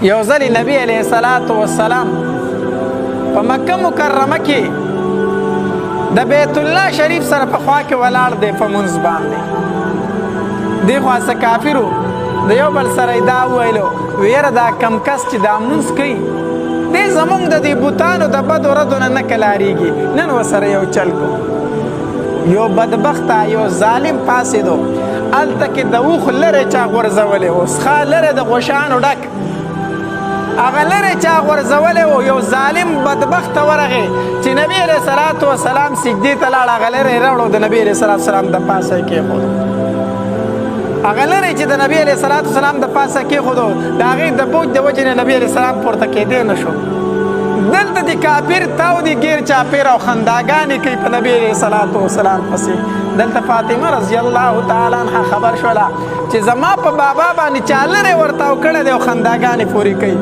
یو ځل نبی علیه الصلاة والسلام په مکه مکرمه کې د بیت الله شریف سره په خوا کې ولاړ دی په منځ باندې. دې خوا څه کافرو د یو بل سره یې دا وویلو ویره دا کم کس چې دا مونځ کوي دی زمونږ د دې بوتانو د بدو ردو نه نه کلاریږي، نن ورسره یو چل کو. یو بدبخته یو ظالم پاسېدو، هلته کې د اوښ لرې چا غورځولی و، څښا لرې د غوشانو ډک، هغه لرې چا غورځولی و. یو ظالم بدبخته ورغې چې نبي علیه الصلاة والسلام سجدې ته لاړ، هغه لرې یې راوړو، د نبي علیه الصلاة والسلام د پاسه یې کېښودو. هغه لرې چې د نبي علیه الصلاة والسلام د پاسه کېښودو، د هغې د بوج د وجې نه نبي علیه السلام پورته کېدی نه شو. دلته د کافر تاو دي ګیر چاپېر او خنداګانې کوي په نبي علیه الصلاة والسلام پسې. دلته فاطمه رضی الله تعالی عنها خبر شوله چې زما په بابا باندې چا لرې ورتاو کړی دی او خنداګانې پورې کوي.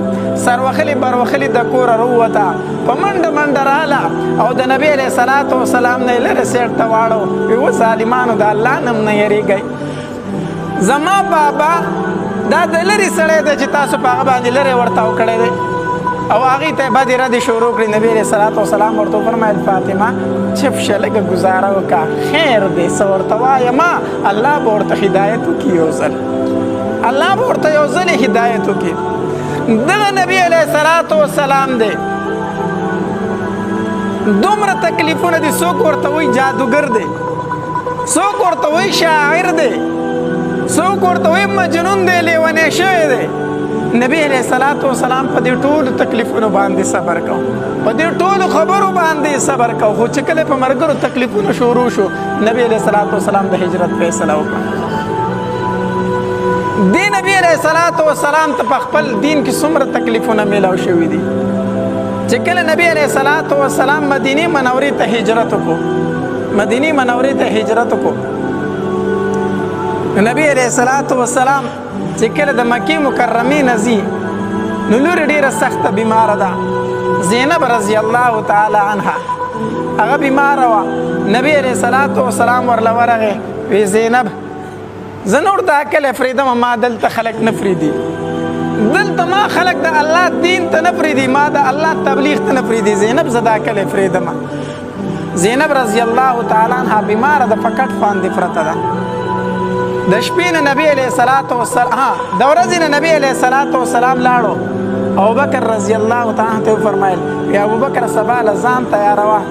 سروخلي بروخلي د کوره راووته، په منډه منډه راغله او د نبي علیه الصلاة والسلام نه یې لرې سیټ ته واړو. وی و ظالمانو د الله نم نه یېرېږئ، زما بابا دا د لرې سړی دی چې تاسو په هغه باندې لرې ورتاو کړی دی. او هغې ته یې بدې ردې شروع کړې. نبي علیه الصلاة والسلام ورته وفرمیل فاطمه چپ شه، لږه ګزاره وکړه، خیر دی څه ورته وایمه، الله به ورته هدایت وکړي یو ځل، الله به ورته یو ځل هدایت وکړي. دغه نبي علیه الصلاة والسلام دی دومره تکلیفونه دي، څوک ورته وایي جادوګر دی، څوک ورته وایي شاعر دی، څوک ورته وایي مجنون دی، لیونی شوی دی. نبی علیه الصلاة والسلام په دې ټولو تکلیفونو باندې صبر کو، په دې ټولو خبرو باندې صبر کو. خو چې کله په مرګرو تکلیفونو شروع شو، نبی علیه الصلاة والسلام د هجرت فیصله وکړه. دې نبی علیه الصلاة والسلام ته په خپل دین کې څومره تکلیفونه میلاو شوي دي چې کله نبی علیه الصلاة والسلام مدینې منورې ته هجرت وکړو، مدینې منورې ته هجرت وکړو، نبی علیه الصلاة والسلام چې کله د مکې مکرمې نه ځي نو لور ډېره سخته بیماره ده. زینب رضی الله تعالی عنها هغه بیماره وه. نبی علیه الصلاة والسلام ورله ورغې، وی زینب زه نور دا کلی پرېږدم، ما دلته خلک نه پرېږدي، دلته ما خلک د الله دین ته نه پرېږدي، ما د الله تبلیغ ته نه پرېږدي، زینب زه دا کلی پرېږدم. زینب رضی الله تعالی عنها بیماره ده، په کټ باندې پرته ده. د شپې نه نبی علیه الصلاة والسلام د ورځې نه نبی علیه الصلاة والسلام لاړو. ابوبکر رضی الله تعالی عنه ته وفرمیل یا ابوبکر سبا له ځان تیاروه،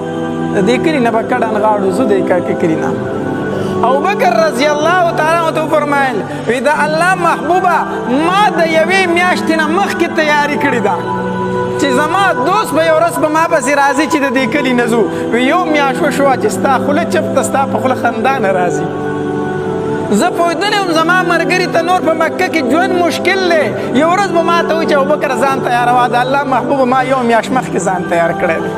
د دې کلي نه به کډه نغاړو، زه د کاکې کلي نه. ابوبکر رضی الله تعالی عنه ته وفرمیل وی د الله محبوبه ما د یوې میاشتې نه مخکې تیاري کړې ده چې زما دوست به یو ورځ په ما پسې راځي چې د دې کلي نه ځو. وی یو میاشت وشوه چې ستا خوله چپته، ستا په خوله خندا نه راځي. زه پوهېدلی وم زما ملګري ته نور په مکه کې ژوند مشکل دی، یو ورځ به ما ته وایي چې ابوبکر ځان تیاروه، د الله محبوبه ما یو میاشت مخکې ځان تیار کړی دی.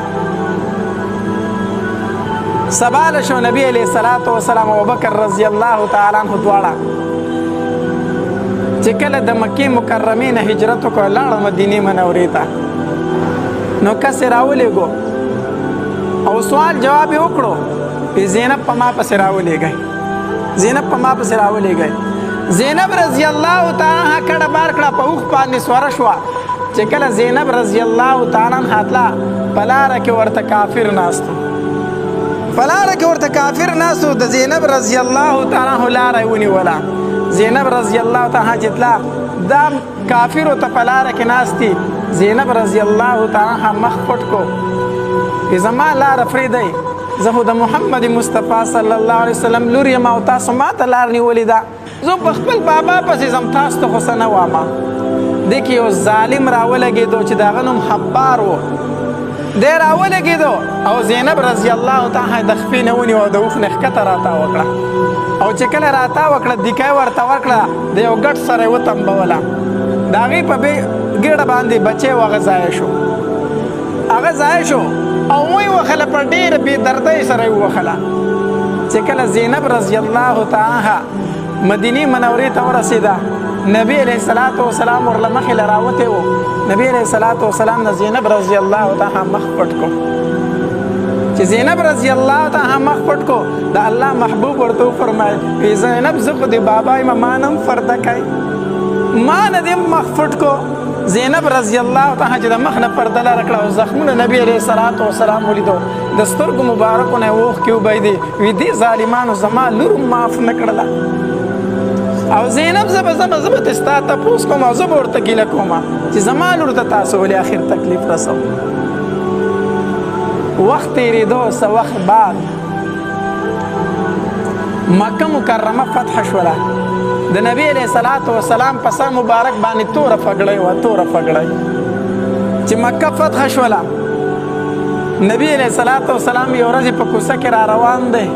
سبا له شو نبي علیه الصلاة والسلام ابوبکر رضی الله تعالی عنه دواړه چې کله د مکې مکرمې نه هجرت وکړه، لاړه مدینې منورې ته. نو کس یې راولېږو او سوال جواب یې وکړو، زینب په ما پسې راولېږئ، زینب په ما پسې راولېږئ. زینب رضی الله تعالی عنها کډه بار کړه، په اوښ باندې سوره شوه. چې کله زینب رضی الله تعالی عنها تله، په لاره کې ورته کافر ناستو، په لاره کې ورته کافر ناستو. د زینب رضی الله تعالی عنها لاره یې ونیوله. زینب رضی الله تعالی عنها چې تله، دا کافرو ته په لاره کې ناستي. زینب رضی الله تعالی عنها مخ پټ کو، زما لاره پرېږدئ، زه خو د محمد مصطفی صلی الله علیه وسلم لور یم او تاسو ما ته لار نیولې ده، زه په خپل بابا پسې ځم، تاسو ته خو څه نه وامه. دې کې یو ظالم راولګېدو چې د هغه نوم حبار و، دی راولګېدو او زینب رضی الله تعالی د خپې نه ونیو او د اوښ نه ښکته راتاو کړه. او چې کله راتاو کړه، دیکه یې ورته ورکړه، د یو ګټ سره یې وتمبوله، د هغې په ګېډه باندې بچی و، هغه ضایع شو، هغه ضایع شو او وی وخله، په ډېره بې دردۍ سره یې ووخله. چې کله زینب رضی الله تعالی مدینې منورې ته ورسېده، نبی علیه الصلاة والسلام ورله مخې له راوتی و. نبی علیه الصلاة والسلام د زینب رضی الله تعالی مخ پټ کو. چې زینب رضی الله تعالی مخ پټ کو، د الله محبوب ورته وفرمیل وی زینب زه خو د بابا یم، ما نه هم فرده کوي، ما نه دې مخ پټ کو، زینب رضی الله تعالی چې د مخ نه پرده لاره کړه او زخمونه نبی علیه الصلاۃ والسلام ولیدو د سترګو مبارکو نه اوښ کې وبهېدې وی دې ظالمانو زما لور معاف نه کړله او زینب زه به ته ستا تپوس کوم او زه به ورته ګیله کوم چې زما لور ته تاسو ولې آخر تکلیف رسو وخت تېرېدو څه وخت بعد مکه مکرمه فتح شوله د نبی علیه صلات وسلام په سر مبارک باندې توره پګړۍ وه توره پګړۍ چې مکه فتح شوله نبی علیه صلات وسلام یو ورځې په کوڅه کې را روان دی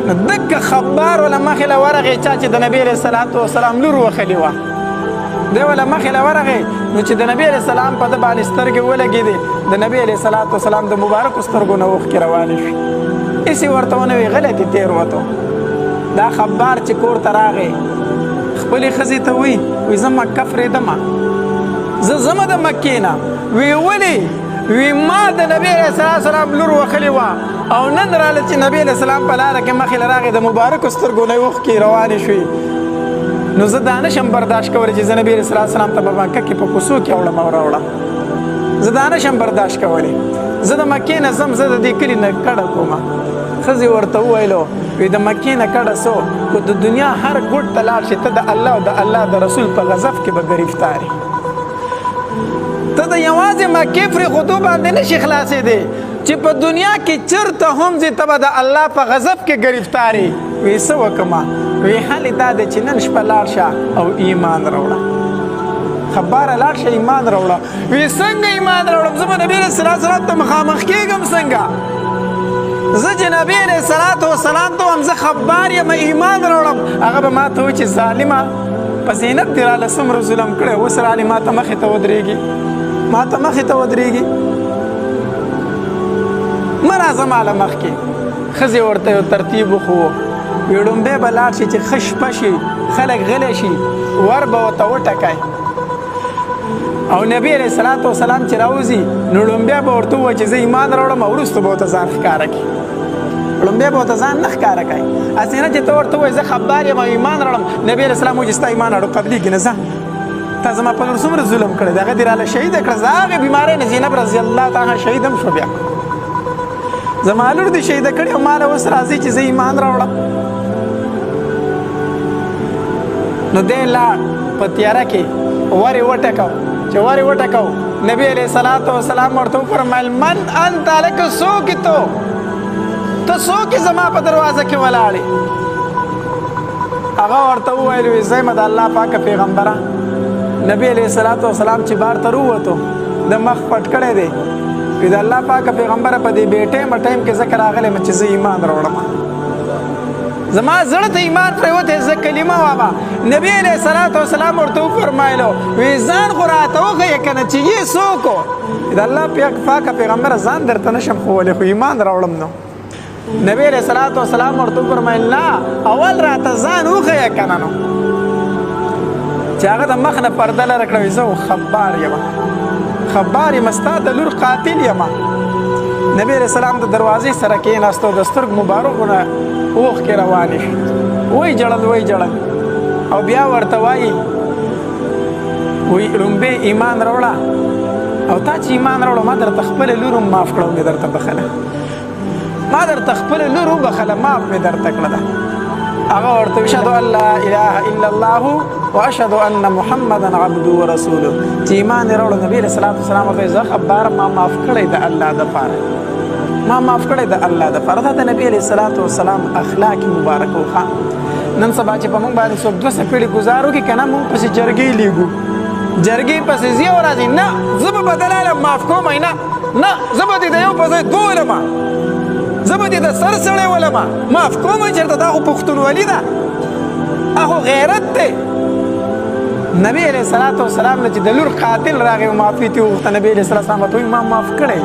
نو دکه خبار وله مخې له ورغې چا چې د نبی علیه صلات وسلام لور وښلې وه دی وله مخې له ورغې نو چې د نبی علیه السلام په ده باندې سترګې ولګېدې د نبی علیه صلات وسلام د مبارکو سترګو نه اوښکې روانې شوې هسې ورته ونه وی غلطې تېر وتو دا خبار چې کور ته راغی خپلې ښځې ته وی زه مکه فرېدمه زه ځمه د مکې نه وی ولې وی ما د نبی علیه السلام لور وښلې وه او نن راله چې نبی علیه السلام په لاره کې مخې له راغی د مبارکو سترګو نه اوښکې روانې شوې نو زه دا نشم برداشت کولی چې زه نبی علیه السلام ته په مکه کې په کوڅو کې اوړم او راوړم زه دا نشم برداشت کولی زه د مکې نه ځم زه د دې کلي نه کډه کومه ښځې ورته وویلو وی د مکې نه کډه سو خو د دنیا هر ګوټ ته لاړ شي ته د الله او د الله د رسول په غضب کې به ګرفتارې ته د یوازې مکې پرېښودو باندې نشي خلاصېدی چې په دنیا کې چېرته هم ځې ته به د الله په غضب کې ګرفتارې وی څه وکړمه وی حل دا دی چې نن شپه لاړ شه او ایمان راوړه خباره لاړ شه ایمان راوړه وی څنګه ایمان راوړم زه به نبي علیه السلام ته مخامخ کېږم څنګه زه چې نبی علیه السلام ته هم زه خبار یم ایمان راوړم هغه به ما ته وایي چې ظالمه په زینب دې راله څومره ظلم کړی اوس رالې ما ته مخې ته ودرېږي مه راځه ماله مخکې ښځې ورته یو ترتیب وښوو وی ړومبی به لاړ شي چې ښه شپه شي خلک غلی شي ور به ورته وټکئ او نبی علیه السلام چې راوځي نو ړومبی به ورته ووایي چې زه ایمان راوړم او وروسته به ورته ځان ښکاره کړي ړومبی به ورته ځان نه ښکاره کوي هسې نه چې ته ورته ووایي زه خبار یم او ایمان راوړم نبی علیه السلام وایي چې ستا ایمان اړو قبلېږي نه ځه تا زما په لور څومره ظلم کړی دی هغه دې راله شهیده کړه زه هغې بیمارۍ نه زینب رضی الله تعالی شهید هم شو بیا زما لور دې شهیده کړې او ما له اوس راځي چې زه ایمان راوړم نو دی لاړ په تیاره کې ور یې وټکو چې ور یې وټکو نبی علیه الصلاة والسلام ورته وفرمیل من انت لکه څوک یې ته څوک یې زما په دروازه کې ولاړې هغه ورته وویل وی زه یم د الله پاکه پیغمبره نبی علیه الصلاة والسلام چې بار ته رووتو د مخ پټ کړی دی وی د الله پاکه پیغمبره په دې بې ټایمه ټایم کې ځکه راغلی یم چې زه ایمان راوړم زما زړه ته ایمان پرېوتی زه کلمه وامه نبی علیه الصلاة والسلام ورته وفرمایلو وی ځان خو راته وښیه که نه چې یې څوک و د الله پاکه پیغمبره ځان درته نشم ښوولی خو ایمان راوړم نو نبی علیه الصلاة والسلام ورته وفرمیل نه اول راته ځان وښیه که نه نو چې هغه د مخ نه پرده لره کړه وي زه خبار یم ستا د لور قاتل یم نبی علیه السلام د دروازې سره کېناستو د سترګو مبارکو نه اوښکې روانې شوې وی جړل او بیا ورته وایي وی لومبې ایمان راوړه او تا چې ایمان راوړه ما درته خپله لور هم معاف کړه مې درته بخله ما درته خپله لور وبخله معاف مې درته کړه ده هغه ورته اشهد ان لا اله الا الله واشهد ان محمدا عبده ورسوله چې ایمان یې راوړه نبي علیه الصلاة والسلام ورته زه خبار ما معاف کړی د الله دپاره دا د نبی علیه الصلاة والسلام اخلاق مبارک وخا نن سبا چې په موږ باندې څوک 2 څپېړې ګزار وکړي که نه موږ پسې جرګې لیږو جرګې پسې ځي او راځي نه زه به بدله علم معاف کوم نه زه به دې د یو په ځای 2 ولمه زه به دې د سر سړی ولمه معاف کوم چېرته دا خو پښتونولي ده هغه غیرت دی نبی علیه الصلاة والسلام نه چې د لور قاتل راغی او معافي ترې وغوښته نبی علیه السلام ورته وایي ما معاف کړی